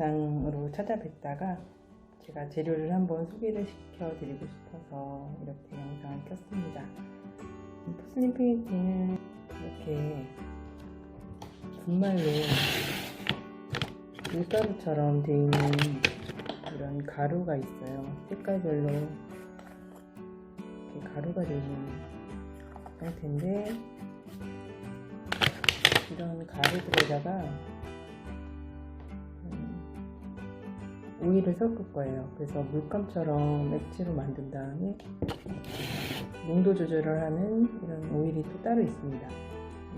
영상으로 찾아뵙다가 제가 재료를 한번 소개를 시켜드리고 싶어서 이렇게 영상을 켰습니다. 포슬린 페인팅은 이렇게 분말로 밀가루처럼 되어 있는 이런 가루가 있어요. 색깔별로 이렇게 가루가 되어 있는 상태인데, 이런 가루들에다가 오일을 섞을 거예요. 그래서 물감처럼 액체로 만든 다음에 농도 조절을 하는 이런 오일이 또 따로 있습니다.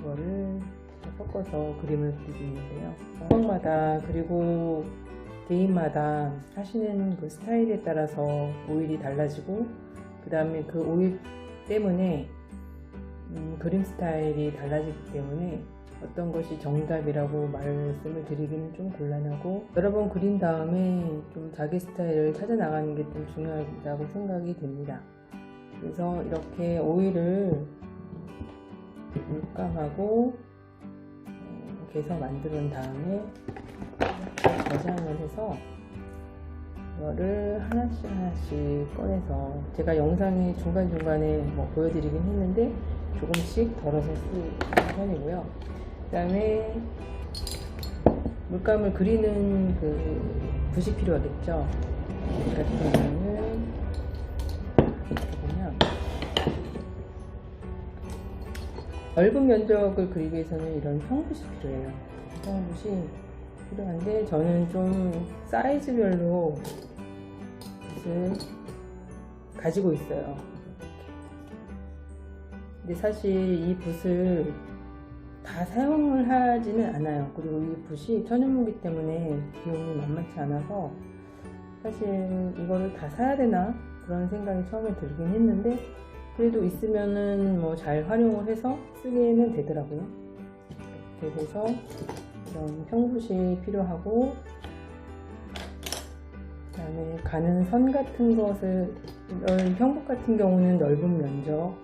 이거를 섞어서 그림을 그리고 있는데요. 성마다 그리고 개인마다 하시는 그 스타일에 따라서 오일이 달라지고, 그 다음에 그 오일 때문에 그림 스타일이 달라지기 때문에 어떤 것이 정답이라고 말씀을 드리기는 좀 곤란하고, 여러 번 그린 다음에 좀 자기 스타일을 찾아 나가는 게 좀 중요하다고 생각이 됩니다. 그래서 이렇게 오일을 물감하고 개서 만든 다음에 저장을 해서 이거를 하나씩 꺼내서, 제가 영상에 중간중간에 보여드리긴 했는데 조금씩 덜어서 쓰는 편이고요. 그 다음에 물감을 그리는 그 붓이 필요하겠죠. 붓 같은 경우는 이렇게 보면 넓은 면적을 그리기 위해서는 이런 형붓이 필요해요. 형붓이 필요한데, 저는 좀 사이즈별로 붓을 가지고 있어요. 근데 사실 이 붓을 다 사용을 하지는 않아요. 그리고 이 붓이 천연무기 때문에 비용이 만만치 않아서 사실 이거를 다 사야 되나 그런 생각이 처음에 들긴 했는데, 그래도 있으면은 잘 활용을 해서 쓰기는 되더라고요. 이렇게 돼서 이런 평붓이 필요하고, 그 다음에 가는 선 같은 것을, 이런 평붓 같은 경우는 넓은 면적,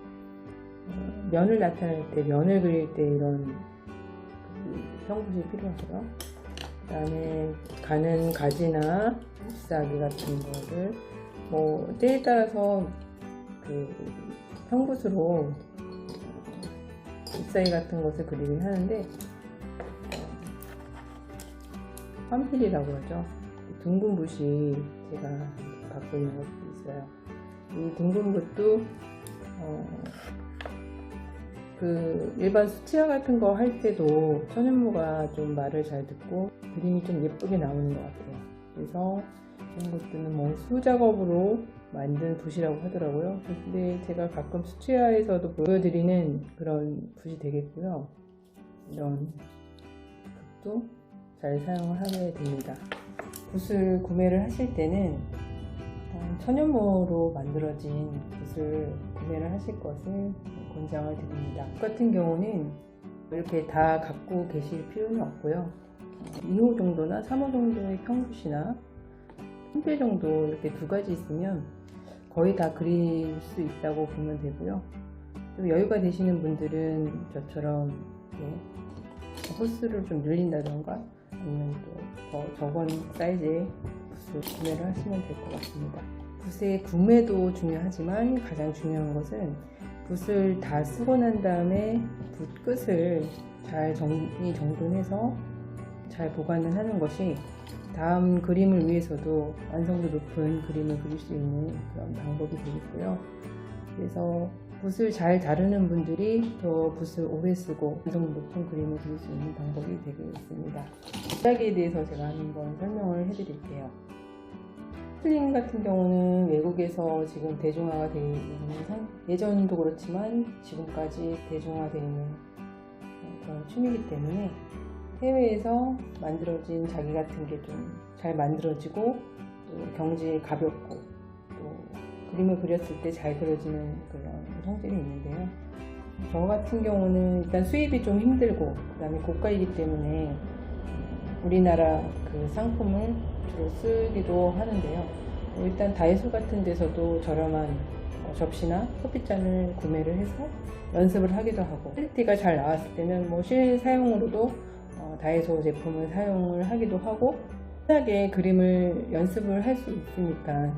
면을 나타낼 때, 면을 그릴 때 이런 평붓이 필요하고요. 그 다음에 가는 가지나 잎사귀 같은 거를 때에 따라서 그 평붓으로 잎사귀 같은 것을 그리긴 하는데, 환필이라고 하죠. 둥근 붓이 제가 갖고 있는 것도 있어요. 이 둥근 붓도 그 일반 수채화 같은 거 할 때도 천연무가 좀 말을 잘 듣고 그림이 좀 예쁘게 나오는 것 같아요. 그래서 이런 것들은 수작업으로 만든 붓이라고 하더라고요. 근데 제가 가끔 수채화에서도 보여드리는 그런 붓이 되겠고요. 이런 붓도 잘 사용을 하게 됩니다. 붓을 구매를 하실 때는 천연모로 만들어진 붓을 구매를 하실 것을 권장을 드립니다. 붓 같은 경우는 이렇게 다 갖고 계실 필요는 없고요. 2호 정도나 3호 정도의 평붓이나 1배 정도 이렇게 두 가지 있으면 거의 다 그릴 수 있다고 보면 되고요. 또 여유가 되시는 분들은 저처럼 이렇게 홀수를 좀 늘린다던가, 아니면 또 더 적은 사이즈의 붓을 구매를 하시면 될 것 같습니다. 붓의 구매도 중요하지만 가장 중요한 것은 붓을 다 쓰고 난 다음에 붓 끝을 잘 정돈해서 잘 보관을 하는 것이 다음 그림을 위해서도 완성도 높은 그림을 그릴 수 있는 그런 방법이 되겠고요. 그래서 붓을 잘 다루는 분들이 더 붓을 오래 쓰고 완성도 높은 그림을 그릴 수 있는 방법이 되겠습니다. 시작에 대해서 제가 한번 설명을 해드릴게요. 포슬린 같은 경우는 외국에서 지금 대중화가 되어 있는, 예전도 그렇지만 지금까지 대중화되어 있는 그런 취미이기 때문에 해외에서 만들어진 자기 같은 게 좀 잘 만들어지고, 또 경지 가볍고, 또 그림을 그렸을 때 잘 그려지는 그런 성질이 있는데요. 저 같은 경우는 일단 수입이 좀 힘들고, 그 다음에 고가이기 때문에 우리나라 그 상품을 주로 쓰기도 하는데요. 일단 다이소 같은 데서도 저렴한 접시나 커피잔을 구매를 해서 연습을 하기도 하고, 퀄리티가 잘 나왔을 때는 실사용으로도 다이소 제품을 사용을 하기도 하고, 편하게 그림을 연습을 할 수 있으니까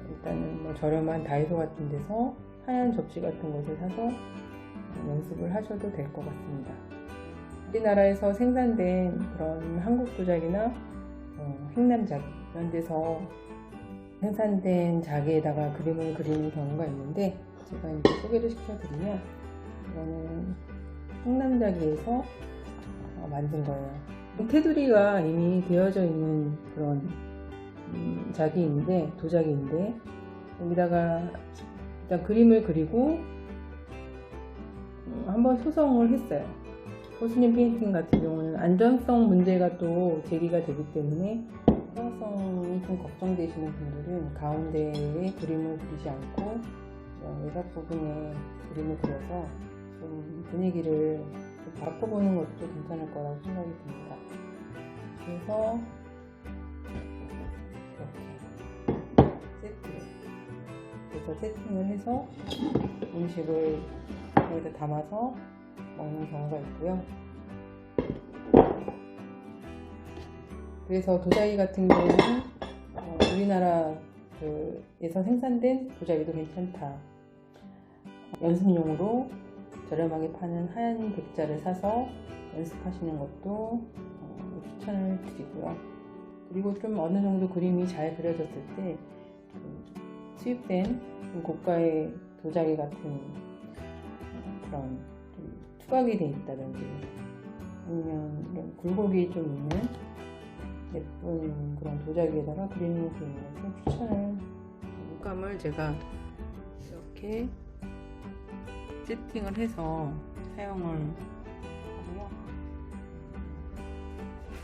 일단은 뭐 저렴한 다이소 같은 데서 하얀 접시 같은 것을 사서 연습을 하셔도 될 것 같습니다. 우리나라에서 생산된 그런 한국 도자기나 횡단자기 이런 데서 생산된 자기에다가 그림을 그리는 경우가 있는데, 제가 이제 소개를 시켜드리면 이거는 횡단자기에서 만든 거예요. 테두리가 이미 되어져 있는 그런 자기인데, 도자기인데, 여기다가 일단 그림을 그리고 한번 소성을 했어요. 포슬린 페인팅 같은 경우는 안전성 문제가 또 제기가 되기 때문에 안전성이 좀 걱정되시는 분들은 가운데에 그림을 그리지 않고 외곽 부분에 그림을 그려서 좀 분위기를 좀 바꿔보는 것도 괜찮을 거라고 생각이 듭니다. 그래서 이렇게 세팅을 해서 음식을 여기다 담아서 먹는 경우가 있고요. 그래서 도자기 같은 경우는 우리나라에서 생산된 도자기도 괜찮다. 연습용으로 저렴하게 파는 하얀 백자를 사서 연습하시는 것도 추천을 드리고요. 그리고 좀 어느 정도 그림이 잘 그려졌을 때 수입된 고가의 도자기 같은 그런 좀 투각이 돼 있다든지 아니면 이런 굴곡이 좀 있는 예쁜 그런 도자기에다가 그림을 그리는 것을 추천을. 물감을 제가 이렇게 세팅을 해서 사용을 하고요.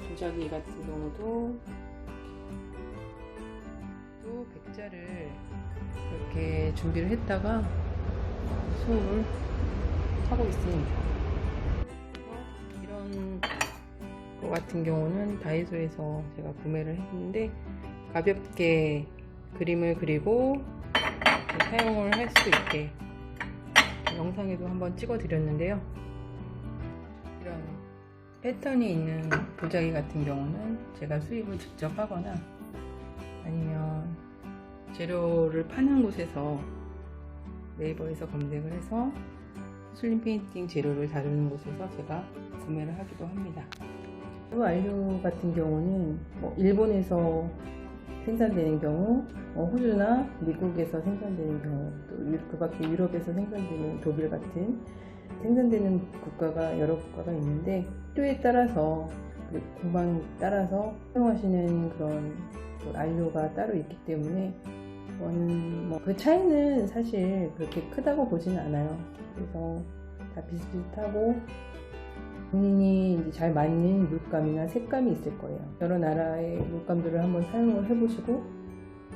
도자기 같은 경우도 또 백자를 이렇게 준비를 했다가 수업을 하고 있습니다. 이런 거 같은 경우는 다이소에서 제가 구매를 했는데, 가볍게 그림을 그리고 사용을 할 수 있게 영상에도 한번 찍어 드렸는데요. 이런 패턴이 있는 도자기 같은 경우는 제가 수입을 직접 하거나 아니면 재료를 파는 곳에서 네이버에서 검색을 해서 포슬린 페인팅 재료를 다루는 곳에서 제가 구매를 하기도 합니다. 완료 같은 경우는 일본에서 생산되는 경우, 호주나 미국에서 생산되는 경우, 또 그 밖에 유럽에서 생산되는 독일 같은 생산되는 국가가 여러 국가가 있는데, 필요에 따라서 공방에 따라서 사용하시는 그런 안료가 따로 있기 때문에 저는 그 차이는 사실 그렇게 크다고 보지는 않아요. 그래서 다 비슷비슷하고 본인이 이제 잘 맞는 물감이나 색감이 있을 거예요. 여러 나라의 물감들을 한번 사용을 해보시고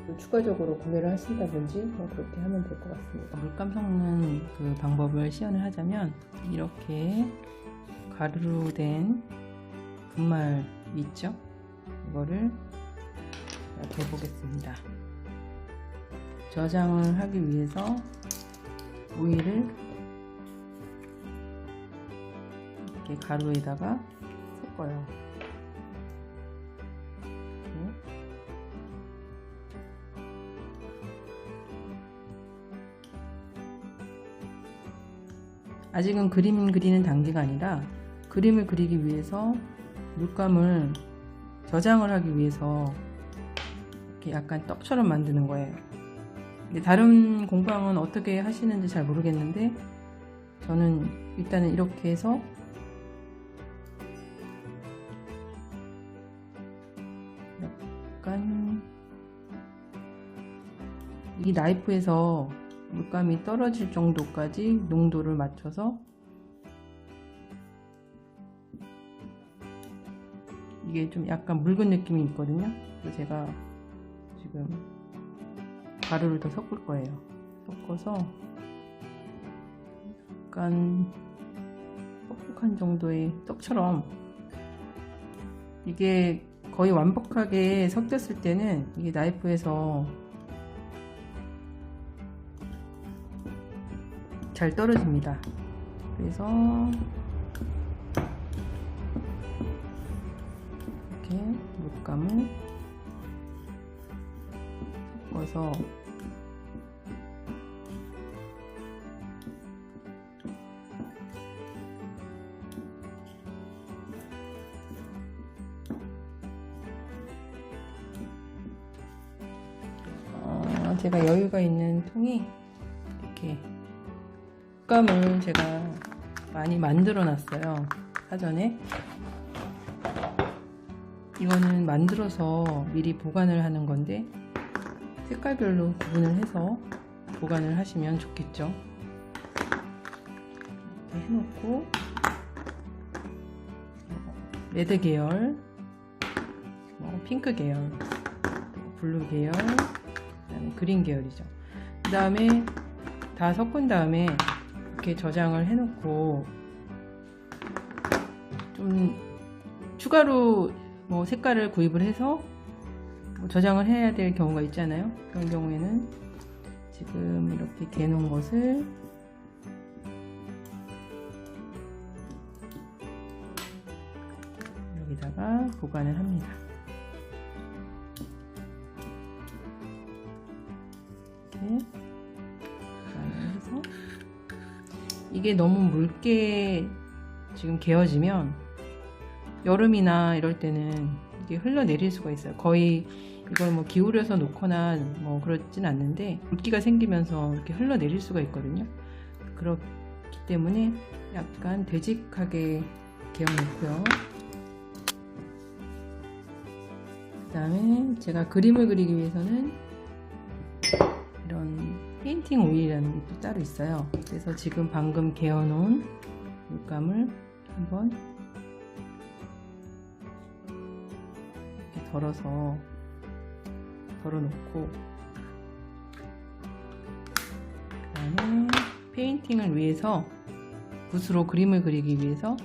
또 추가적으로 구매를 하신다든지 그렇게 하면 될 것 같습니다. 물감 섞는 그 방법을 시연을 하자면, 이렇게 가루로 된 분말 있죠? 이거를 이렇게 해보겠습니다. 저장을 하기 위해서 오일을 이렇게 가루에다가 섞어요. 아직은 그림 그리는 단계가 아니라 그림을 그리기 위해서 물감을 저장을 하기 위해서 이렇게 약간 떡처럼 만드는 거예요. 근데 다른 공방은 어떻게 하시는지 잘 모르겠는데, 저는 일단은 이렇게 해서 약간 이 나이프에서 물감이 떨어질 정도까지 농도를 맞춰서, 이게 좀 약간 묽은 느낌이 있거든요. 그래서 제가 지금 가루를 더 섞을 거예요. 섞어서 약간 뻑뻑한 정도의 떡처럼, 이게 거의 완벽하게 섞였을 때는 이게 나이프에서 잘 떨어집니다. 그래서 이렇게 이렇게 물감을 섞어서 제가 여유가 있는 통에 이렇게 물감을 제가 많이 만들어 놨어요. 사전에. 이거는 만들어서 미리 보관을 하는 건데 색깔별로 구분을 해서 보관을 하시면 좋겠죠. 이렇게 해놓고 레드 계열, 핑크 계열, 블루 계열, 그다음에 그린 계열이죠. 그 다음에 다 섞은 다음에 이렇게 저장을 해놓고 좀 추가로 색깔을 구입을 해서 저장을 해야 될 경우가 있잖아요. 그런 경우에는 지금 이렇게 개놓은 것을 여기다가 보관을 합니다. 이렇게 보관을 해서 이게 너무 묽게 지금 개어지면 여름이나 이럴 때는 이게 흘러내릴 수가 있어요. 거의 이걸 기울여서 놓거나 그렇진 않는데 물기가 생기면서 이렇게 흘러내릴 수가 있거든요. 그렇기 때문에 약간 되직하게 개어놓고요. 그 다음에 제가 그림을 그리기 위해서는 이런 페인팅 오일이라는 게 또 따로 있어요. 그래서 지금 방금 개어놓은 물감을 한번 덜어서 덜어놓고 그 다음에 페인팅을 위해서 붓으로 그림을 그리기 위해서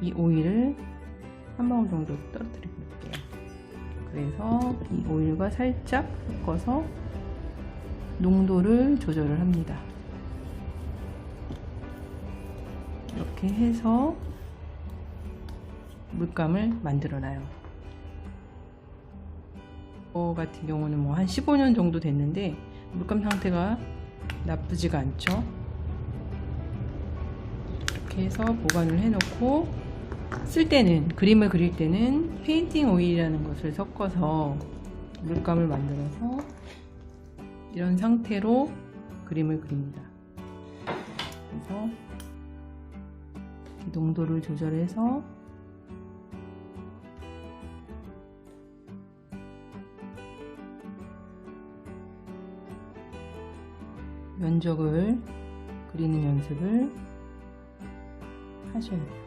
이 오일을 한 방울 정도 떨어뜨려 볼게요. 그래서 이 오일과 살짝 섞어서 농도를 조절을 합니다. 이렇게 해서 물감을 만들어놔요. 이거 같은 경우는 한 15년 정도 됐는데 물감 상태가 나쁘지가 않죠. 이렇게 해서 보관을 해놓고 쓸 때는, 그림을 그릴 때는 페인팅 오일이라는 것을 섞어서 물감을 만들어서 이런 상태로 그림을 그립니다. 그래서 농도를 조절해서 면적을 그리는 연습을 하셔야 돼요.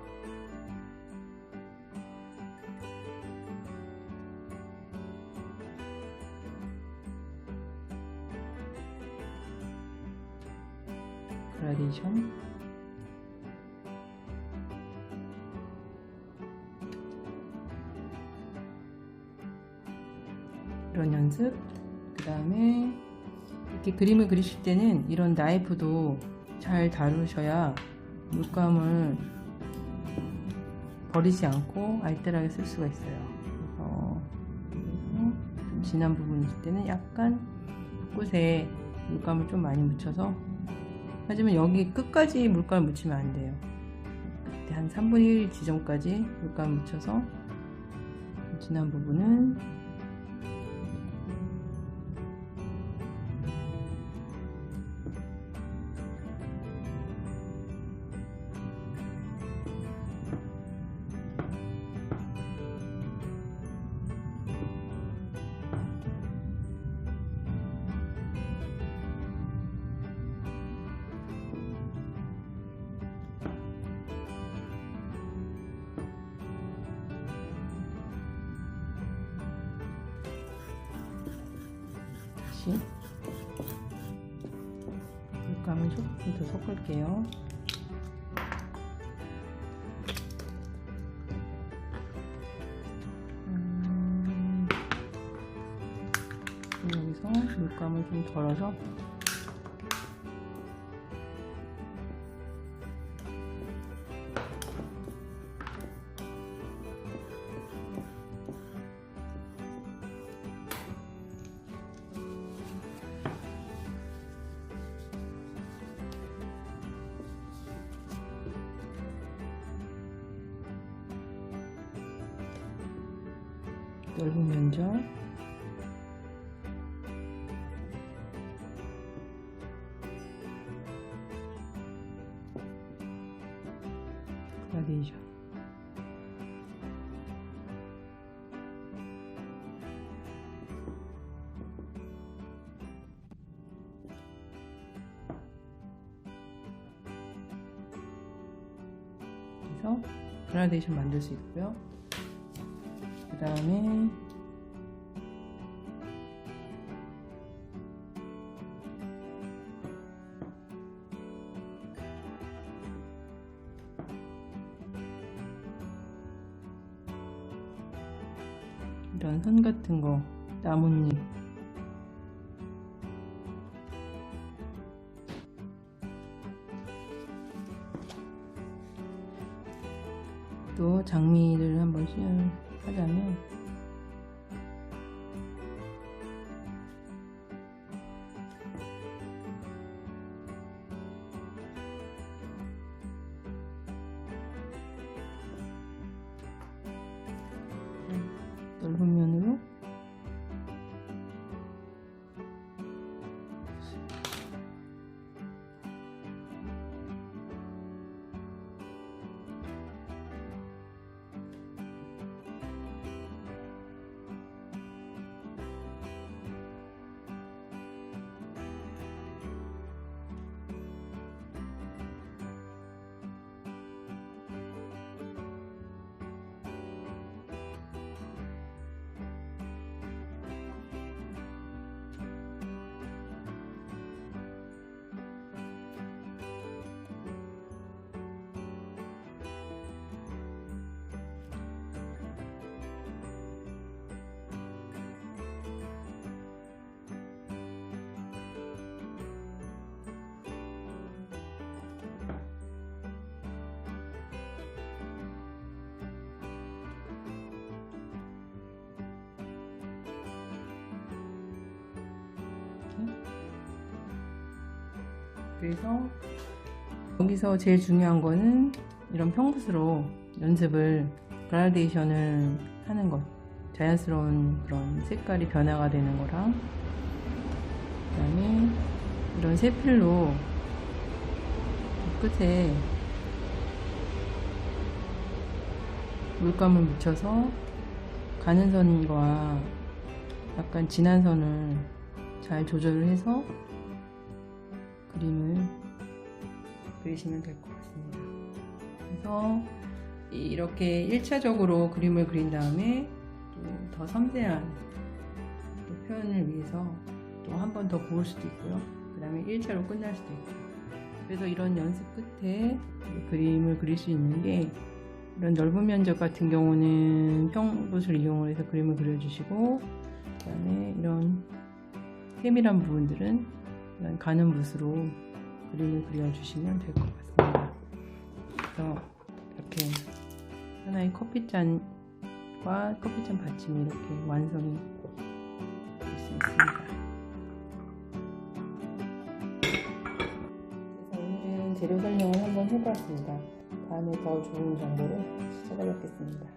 그라데이션, 이런 연습. 그 다음에 이렇게 그림을 그리실 때는 이런 나이프도 잘 다루셔야 물감을 버리지 않고 알뜰하게 쓸 수가 있어요. 그래서 좀 진한 부분이 있을 때는 약간 끝에 물감을 좀 많이 묻혀서, 하지만 여기 끝까지 물감을 묻히면 안 돼요. 그때 한 3분의 1 지점까지 물감을 묻혀서 진한 부분은 다시 물감을 조금 더 섞을게요. 여기서 물감을 좀 덜어서 넓은 면적, 그라데이션. 그래서 그라데이션 만들 수 있고요. 그 다음에 이런 선 같은 거, 나뭇잎, 또 장미를 한번 하자면 넓은 면으로 그래서 여기서 제일 중요한 거는 이런 평붓으로 연습을, 그라데이션을 하는 것, 자연스러운 그런 색깔이 변화가 되는 거랑, 그 다음에 이런 세필로 끝에 물감을 묻혀서 가는 선과 약간 진한 선을 잘 조절을 해서 그림을 그리시면 될 것 같습니다. 그래서 이렇게 1차적으로 그림을 그린 다음에 또 더 섬세한 또 표현을 위해서 또 한 번 더 보일 수도 있고요. 그 다음에 1차로 끝날 수도 있고요. 그래서 이런 연습 끝에 그림을 그릴 수 있는 게, 이런 넓은 면적 같은 경우는 평붓을 이용을 해서 그림을 그려주시고, 그 다음에 이런 세밀한 부분들은 이런 가는 붓으로 그림을 그려주시면 될 것 같습니다. 그래서 이렇게 하나의 커피잔과 커피잔 받침이 이렇게 완성이 될 수 있습니다. 그래서 오늘은 재료 설명을 한번 해보았습니다. 다음에 더 좋은 정보로 찾아뵙겠습니다.